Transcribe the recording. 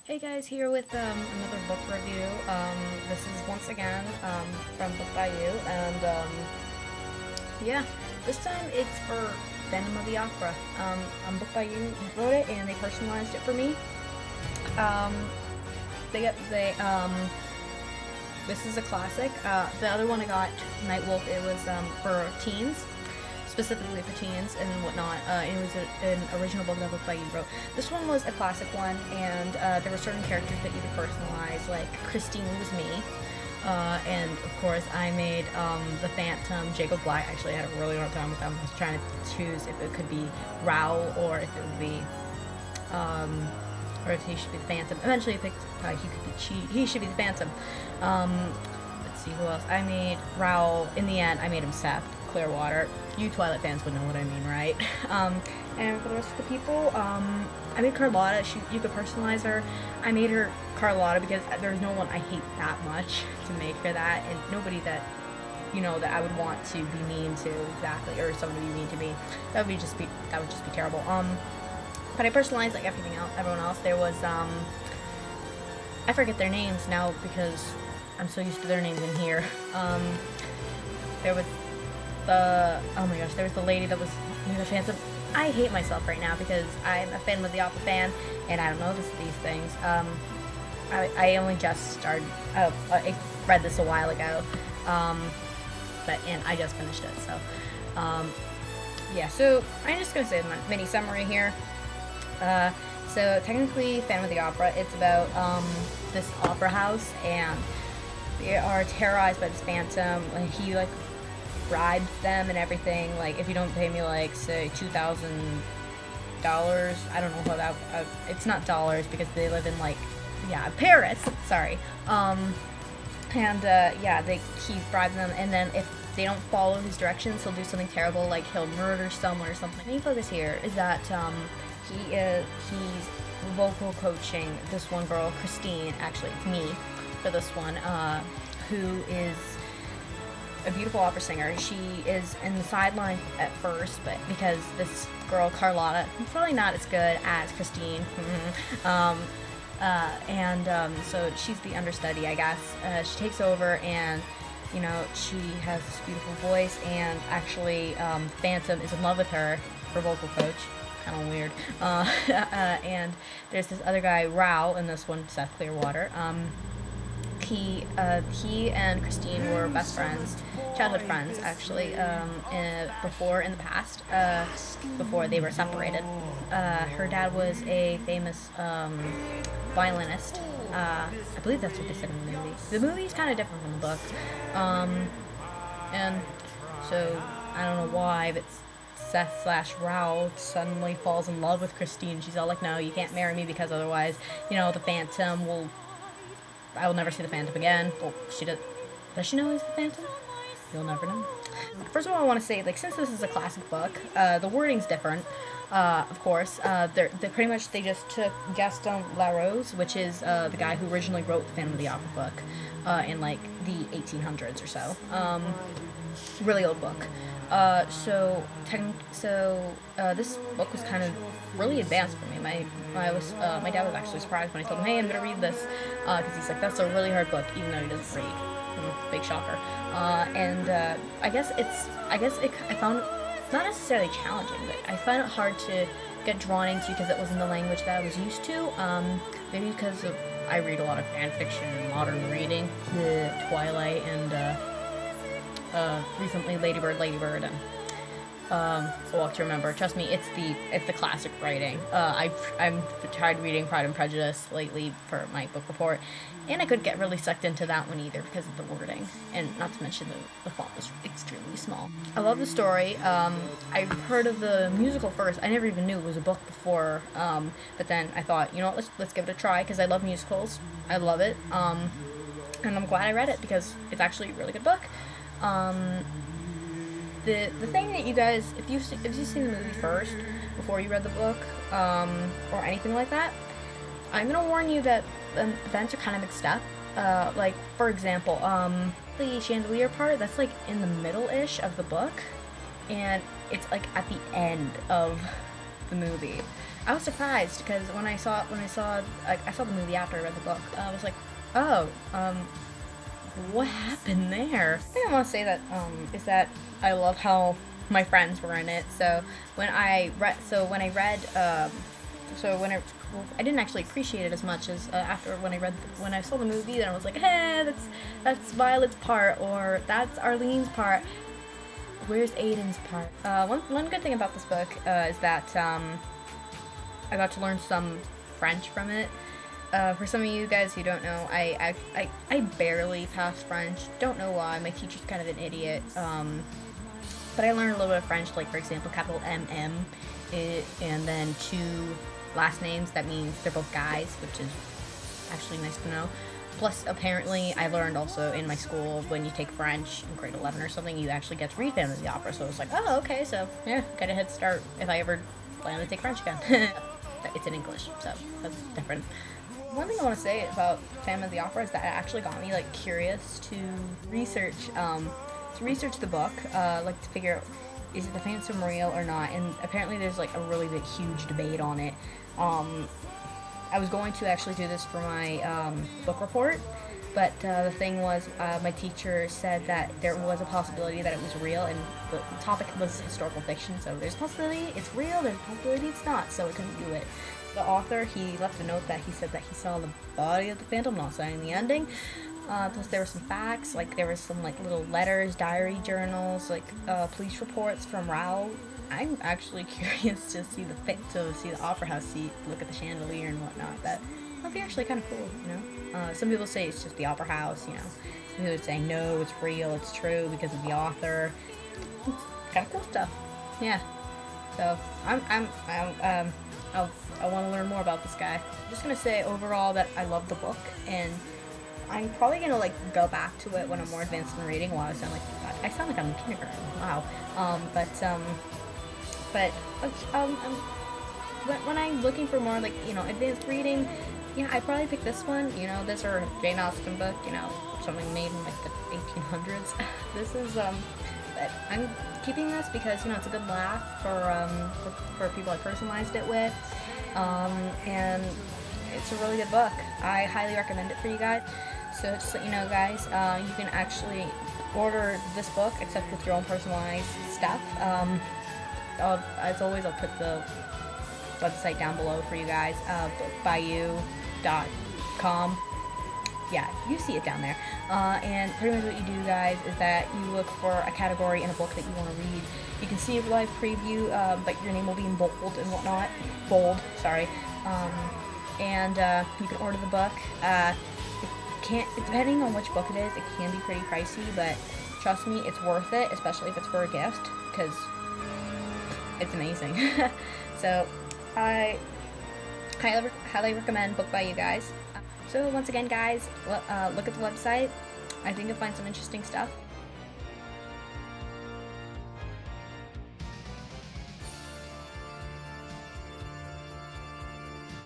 Hey guys, here with another book review. This is once again from BookByYou, and yeah, this time it's for Phantom of the Opera. BookByYou wrote it, and they personalized it for me. Um, this is a classic. The other one I got, Night Wolf, it was for teens, specifically for teens and whatnot. It was an original book that BookByYou wrote. This one was a classic one, and there were certain characters that you could personalize, like Christine was me. And of course I made the Phantom, Jacob Black. Actually I had a really hard time with them. I was trying to choose if it could be Raoul or if it would be or if he should be the Phantom. Eventually I picked he should be the Phantom. Let's see who else. I made Raoul. In the end I made him Seth Clearwater. You Twilight fans would know what I mean, right? And for the rest of the people, I made Carlotta. You could personalize her. I made her Carlotta because there's no one I hate that much to make her that, and nobody that, you know, that I would want to be mean to exactly, or someone to be mean to me. That would just be terrible. But I personalized like everyone else. There was I forget their names now because I'm so used to their names in here. There was oh my gosh, there was the lady that was the Phantom. I hate myself right now because I'm a Phantom of the Opera fan and I don't know these things. I only just started. I read this a while ago, and I just finished it. So, yeah. So I'm just gonna say my mini summary here. So technically, Phantom of the Opera. It's about this opera house, and they are terrorized by this Phantom. Like he bribes them and everything. Like, if you don't pay me like say $2,000, I don't know how that. It's not dollars because they live in Paris. Sorry. Yeah, he bribes them, and then if they don't follow his directions, he'll do something terrible, like he'll murder someone or something. The main focus here is that he's vocal coaching this one girl, Christine. Actually, it's me for this one, who is a beautiful opera singer. She is in the sideline at first, but because this girl Carlotta is probably not as good as Christine, so she's the understudy, I guess. She takes over, and you know, she has this beautiful voice, and actually Phantom is in love with her vocal coach. Kind of weird. And there's this other guy, Raoul, in this one, Seth Clearwater. He and Christine were best friends, childhood friends, actually, before in the past, before they were separated. Her dad was a famous violinist. I believe that's what they said in the movie. The movie's kind of different from the book. And so, I don't know why, but Seth/Raoul suddenly falls in love with Christine. She's all like, no, you can't marry me because otherwise, you know, the Phantom I will never see the Phantom again. Well, does she know he's the Phantom? You'll never know. First of all, I want to say, since this is a classic book, the wording's different, of course. They're pretty much, they just took Gaston Leroux, which is the guy who originally wrote the Phantom of the Opera book in, the 1800s or so. Really old book. This book was kind of really advanced for me. My dad was actually surprised when I told him, hey, I'm gonna read this, because he's like, that's a really hard book, even though he doesn't read. Big shocker. I guess I found it not necessarily challenging, but I found it hard to get drawn into because it wasn't the language that I was used to. Maybe because I read a lot of fan fiction and modern reading, the Twilight, and recently Lady Bird, and Walk to Remember. Trust me, it's the classic writing. I've tried reading Pride and Prejudice lately for my book report, and I couldn't get really sucked into that one either because of the wording, and not to mention the font was extremely small. I love the story. I heard of the musical first. I never even knew it was a book before, but then I thought, you know what, let's give it a try because I love musicals. I love it, and I'm glad I read it because it's actually a really good book. The thing that you guys, if you've seen the movie first before you read the book, or anything like that, I'm gonna warn you that the events are kind of mixed up. For example, the chandelier part, that's in the middle-ish of the book, and it's at the end of the movie. I was surprised because when I saw like, I saw the movie after I read the book. I was like, oh, what happened there? The thing I want to say that is that I love how my friends were in it. So when I read, I didn't actually appreciate it as much as after when I saw the movie. Then I was like, hey, that's Violet's part, or that's Arlene's part. Where's Aiden's part? One good thing about this book is that I got to learn some French from it. For some of you guys who don't know, I barely passed French. Don't know why. My teacher's kind of an idiot. But I learned a little bit of French, like for example, capital M, and then 2 last names. That means they're both guys, which is actually nice to know. Plus, apparently, I learned also in my school, when you take French in grade 11 or something, you actually get to read Phantom of the Opera. So it was like, oh, okay, so yeah, got a head start if I ever plan to take French again. It's in English, so that's different. One thing I want to say about Phantom of the Opera is that it actually got me like curious to research the book, like to figure out, is it the Phantom real or not? And apparently there's like a really big, huge debate on it. I was going to actually do this for my book report, but the thing was, my teacher said that there was a possibility that it was real, and the topic was historical fiction, so there's a possibility it's real, there's a possibility it's not, so we couldn't do it. The author, he left a note that he said that he saw the body of the Phantom, not saying the ending. Plus there were some facts, like there was some like little letters, diary journals, like police reports from Raoul. I'm actually curious to see the opera house seat, look at the chandelier and whatnot. That'd be actually kind of cool, you know. Some people say it's just the opera house, you know. Some people would say no, it's real, it's true because of the author. It's kind of cool stuff. Yeah. So I want to learn more about this guy. I'm just gonna say overall that I love the book, and I'm probably gonna like go back to it when I'm more advanced in reading. Wow, I sound like I'm in kindergarten. Wow. When I'm looking for more like, you know, advanced reading, yeah, I'd probably pick this one. You know, this or a Jane Austen book. You know, something made in like the 1800s. This is but I'm keeping this because, you know, it's a good laugh for people I personalized it with, and it's a really good book. I highly recommend it for you guys. So just to let you know, guys, you can actually order this book, except with your own personalized stuff. As always, I'll put the website down below for you guys, BookByYou.com. Yeah, you see it down there. And pretty much what you do, guys, is that you look for a category in a book that you want to read. You can see a live preview, but your name will be in bold and whatnot. Bold, sorry. And you can order the book. Depending on which book it is, it can be pretty pricey, but trust me, it's worth it, especially if it's for a gift, because it's amazing. So I highly recommend Book by You, guys. So once again, guys, look at the website. I think you'll find some interesting stuff.